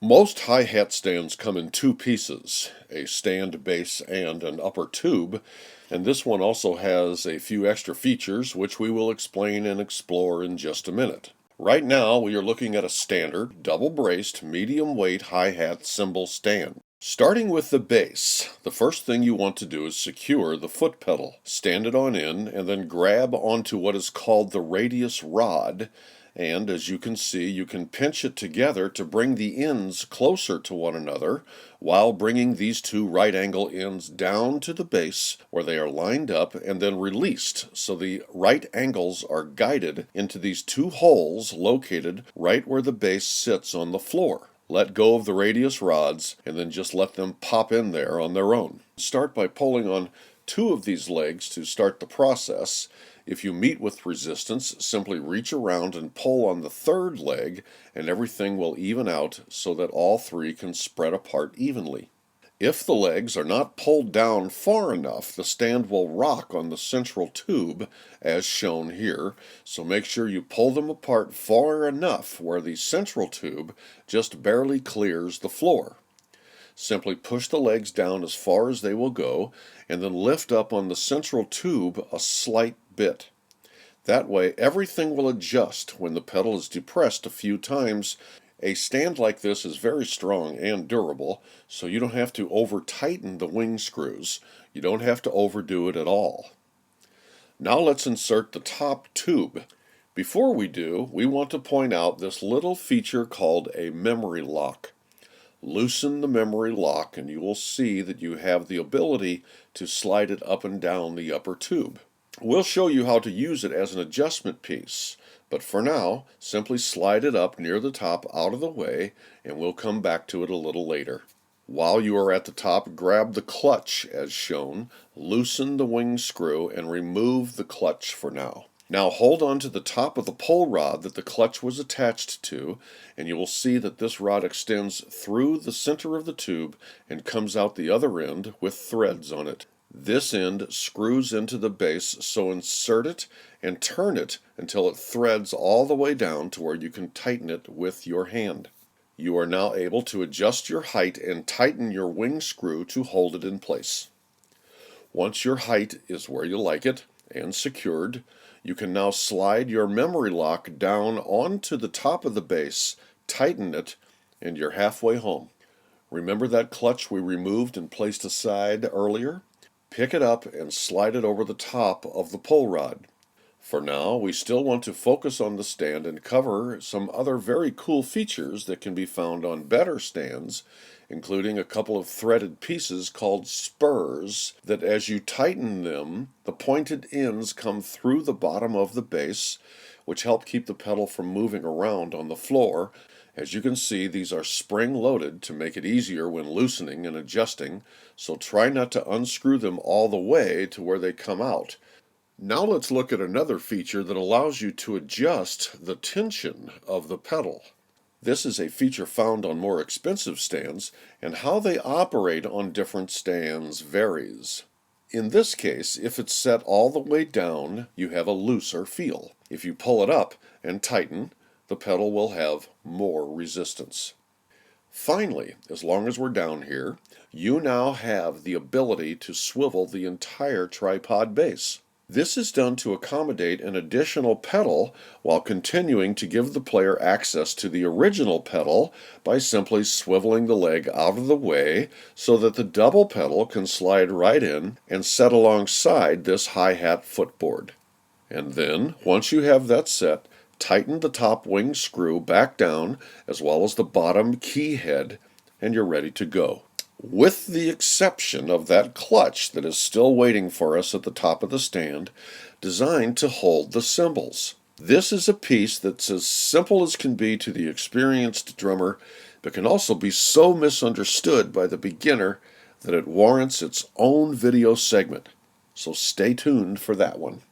Most hi-hat stands come in two pieces, a stand base and an upper tube, and this one also has a few extra features which we will explain and explore in just a minute. Right now we are looking at a standard, double-braced, medium-weight hi-hat cymbal stand. Starting with the base, the first thing you want to do is secure the foot pedal. Stand it on in and then grab onto what is called the radius rod, and as you can see, you can pinch it together to bring the ends closer to one another while bringing these two right angle ends down to the base where they are lined up and then released so the right angles are guided into these two holes located right where the base sits on the floor. Let go of the radius rods and then just let them pop in there on their own. Start by pulling on two of these legs to start the process. If you meet with resistance, simply reach around and pull on the third leg and everything will even out so that all three can spread apart evenly. If the legs are not pulled down far enough, the stand will rock on the central tube, as shown here, so make sure you pull them apart far enough where the central tube just barely clears the floor. Simply push the legs down as far as they will go, and then lift up on the central tube a slight bit. That way, everything will adjust when the pedal is depressed a few times. A stand like this is very strong and durable, so you don't have to over-tighten the wing screws. You don't have to overdo it at all. Now let's insert the top tube. Before we do, we want to point out this little feature called a memory lock. Loosen the memory lock and you will see that you have the ability to slide it up and down the upper tube. We'll show you how to use it as an adjustment piece, but for now, simply slide it up near the top out of the way, and we'll come back to it a little later. While you are at the top, grab the clutch as shown, loosen the wing screw, and remove the clutch for now. Now hold on to the top of the pull rod that the clutch was attached to, and you will see that this rod extends through the center of the tube and comes out the other end with threads on it. This end screws into the base, so insert it and turn it until it threads all the way down to where you can tighten it with your hand. You are now able to adjust your height and tighten your wing screw to hold it in place. Once your height is where you like it and secured, you can now slide your memory lock down onto the top of the base, tighten it, and you're halfway home. Remember that clutch we removed and placed aside earlier? Pick it up and slide it over the top of the pull rod. For now, we still want to focus on the stand and cover some other very cool features that can be found on better stands, including a couple of threaded pieces called spurs that as you tighten them, the pointed ends come through the bottom of the base, which help keep the pedal from moving around on the floor. As you can see, these are spring-loaded to make it easier when loosening and adjusting, so try not to unscrew them all the way to where they come out. Now let's look at another feature that allows you to adjust the tension of the pedal. This is a feature found on more expensive stands, and how they operate on different stands varies. In this case, if it's set all the way down, you have a looser feel. If you pull it up and tighten, the pedal will have more resistance. Finally, as long as we're down here, you now have the ability to swivel the entire tripod base. This is done to accommodate an additional pedal while continuing to give the player access to the original pedal by simply swiveling the leg out of the way so that the double pedal can slide right in and set alongside this hi-hat footboard. And then, once you have that set, tighten the top wing screw back down as well as the bottom key head, and you're ready to go. With the exception of that clutch that is still waiting for us at the top of the stand, designed to hold the cymbals. This is a piece that's as simple as can be to the experienced drummer, but can also be so misunderstood by the beginner that it warrants its own video segment. So stay tuned for that one.